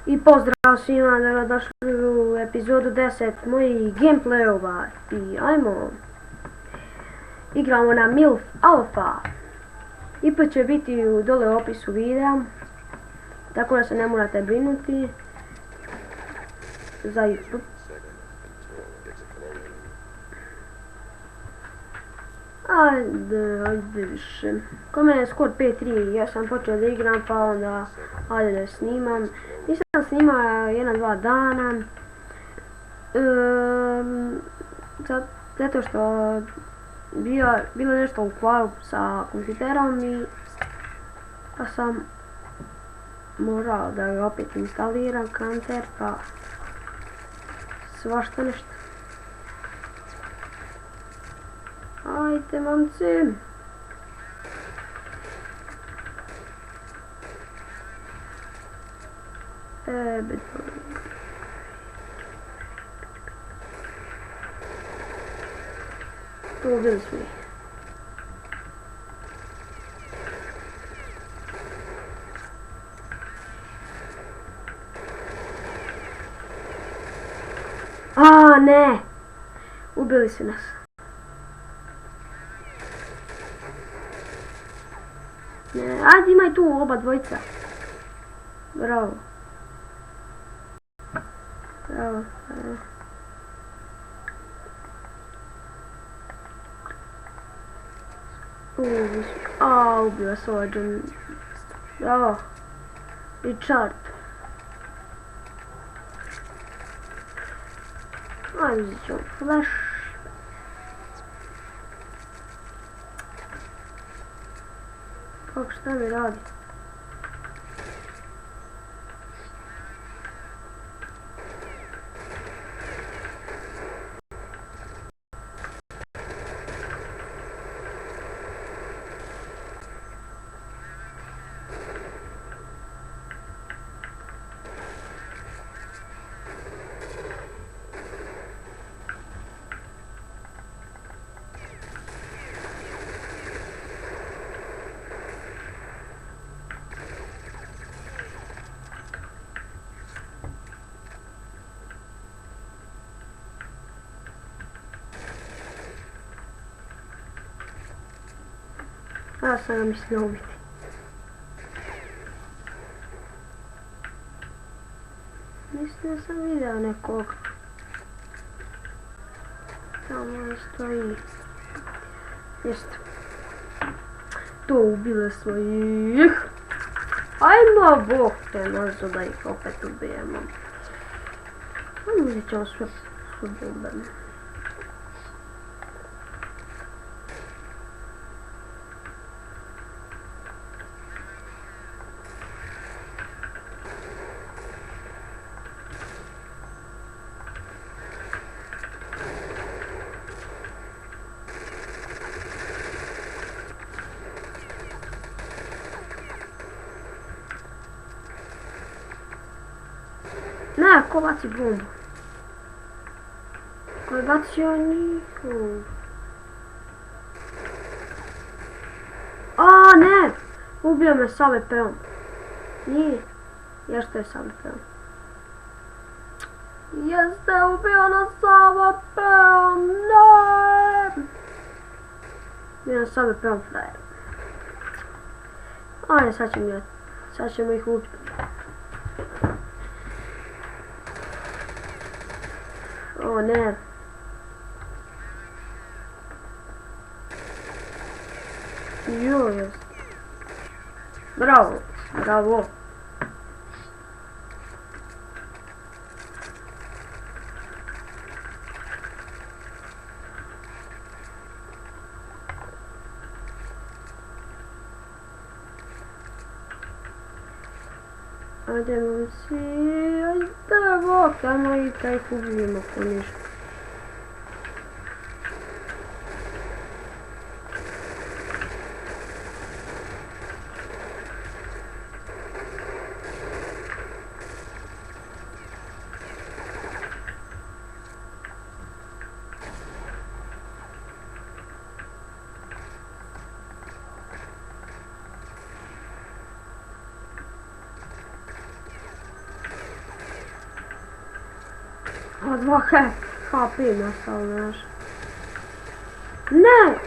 I pozdrav svima, dobrodošli u epizodu 10 mojih gameplayova i ajmo. Igramo na MILF Alpha. IP će biti dole u opisu videa, tako da se ne morate brinuti za YouTube. Ajde više. Kod mene je skor 5-3, ja sam počeo da igram pa onda ajde da snimam. Nisam snimao 1-2 dana. Zato što bilo nešto u kvaru sa kompjuterom i pa sam morao da ga opet instaliram kanter pa svašta nešto. Ajde momci. To ubili smo ih. A ne! Ubili su nas. Ajde imaj tu oba dvojica. Bravo. Bravo. Ubio se ovaj John. Bravo. Richard. Ajde uzit ću flash. Kako šta mi radi? Ja sam ga mislio ubiti. Mislim da sam vidio nekog. Tamo stoji. Jeste. To ubile svojih. Ajmo, Bog te nazo da ih opet ubijemo. Ajmo uzet ćemo sve bombene. Ne, ko baci bombu? Ko je bacio njihov? A ne! Ubio me s AWP-om. Nije. Jeste je s AWP-om. Jeste ubio nas s AWP-om! Ne! Ubio nas s AWP-om, frajer. Ajde, sad ćemo ih ubiti. O ne. Joj. Bravo. Bravo. Ajde momci, ajde vokamo i taj ubijemo ko ništa. A 2 HP nastalo, znaš. Ne!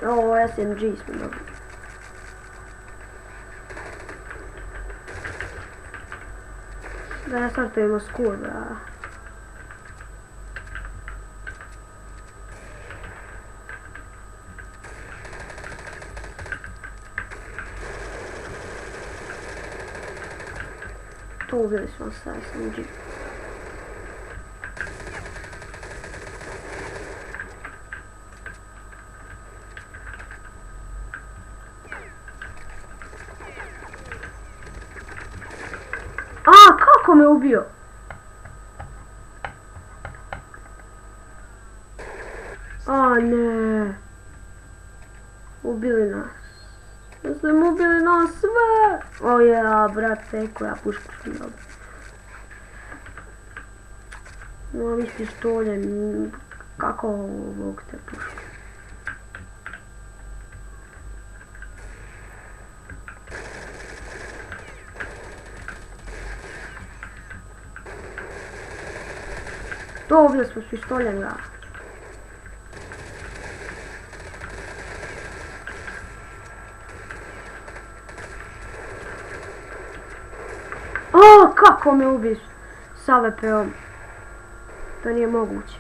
Ovo SMG smo dobili. Da ne startujemo skur, bra. Tu ubili smo sa SMG. A, kako me ubio? A, ne. Ubili nas. Da su im ubili nas sve. O ja, brate, koja pušku ti dobila. No, vi pištoljem, kako ovog te pušku? To ubili smo s pištoljem, ga. O, kako me ubiš s AWP-om? To nije moguće.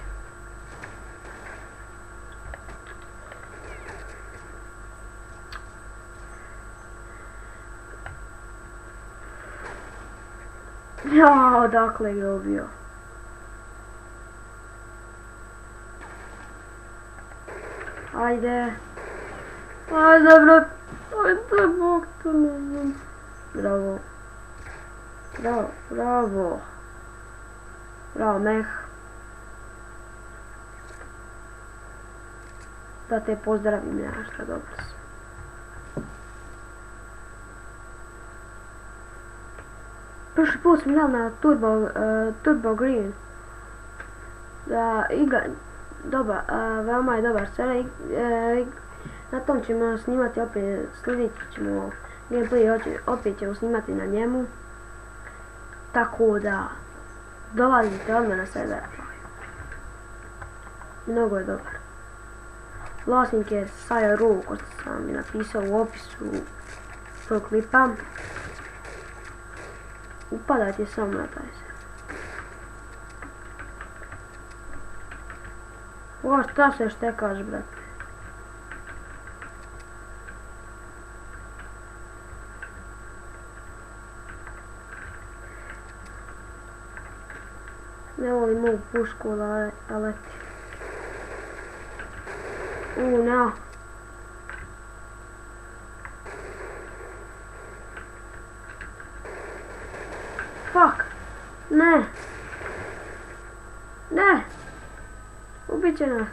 Ja, odakle je ubio? Ajde. Ajde, bro. Ajde, bok to ne znam. Bravo. Bravo, bravo. Bravo, meh. Da te pozdravim ja, šta dobro si. Prošli put smo igrali na Turbo Green. Da, igra, dobar, veoma je dobar server. Na tom ćemo snimati opet, sljedeći ćemo gameplay, opet ćemo snimati na njemu. Tako da, dolazite odmah na server. Mnogo je dobar. Vlasnik je Sajaru, ko što sam mi napisao u opisu tog klipa. Upadajte samo na taj server. O, šta se štekaš, brate? Ne volim ovu pušku da leti. Ne. Fuck. Ne. Ne. Ubit će nas.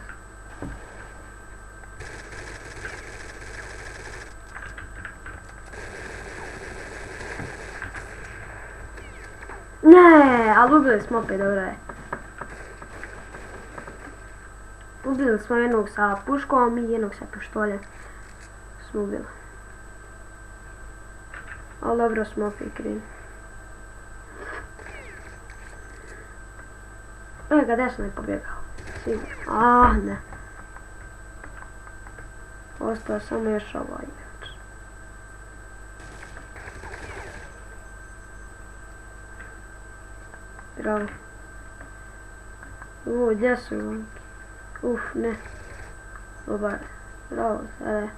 Ne, ali ubili smo opet, dobro je. Ubili smo jednog sa puškom i jednog sa pištoljem. Smo ubili. Ali dobro smo opet krenuli. Ga desno je pobjegao. Sigurno. Ne. Ostao samo još ovaj igrač. Bravo. Gdje su oni? Ne. Dobar. Bravo, sada.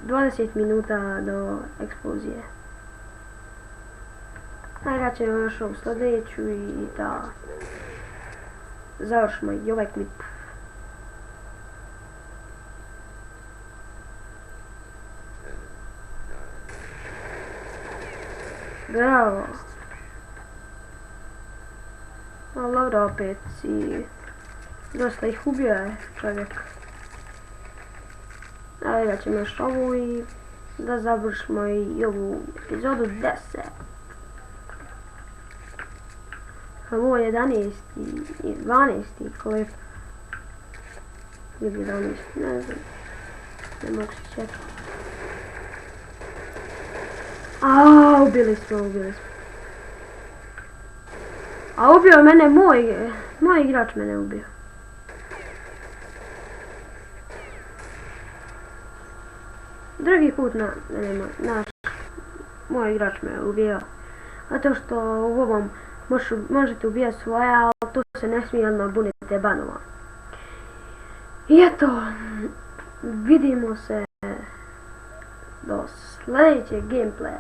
20 minuta do eksplozije. Najgrat ćemo još ovu sljedeću i da završimo i ovaj klip. Bravo. Ali dobro, opet si dosta ih ubio je čovjek. Najgrat ćemo još ovu i da završimo i ovu epizodu 10. Ovo je 11. i 12. klip. Ili 11. Ne znam. Ne mogu se sjetiti. Ubili smo. A ubio je mene moj igrač mene ubio. Drugi put moj igrač me ubio. Zato što u ovom možete ubijati svoje, ali to se ne smije odmah bunite banova. I eto, vidimo se do sljedećeg gameplaya.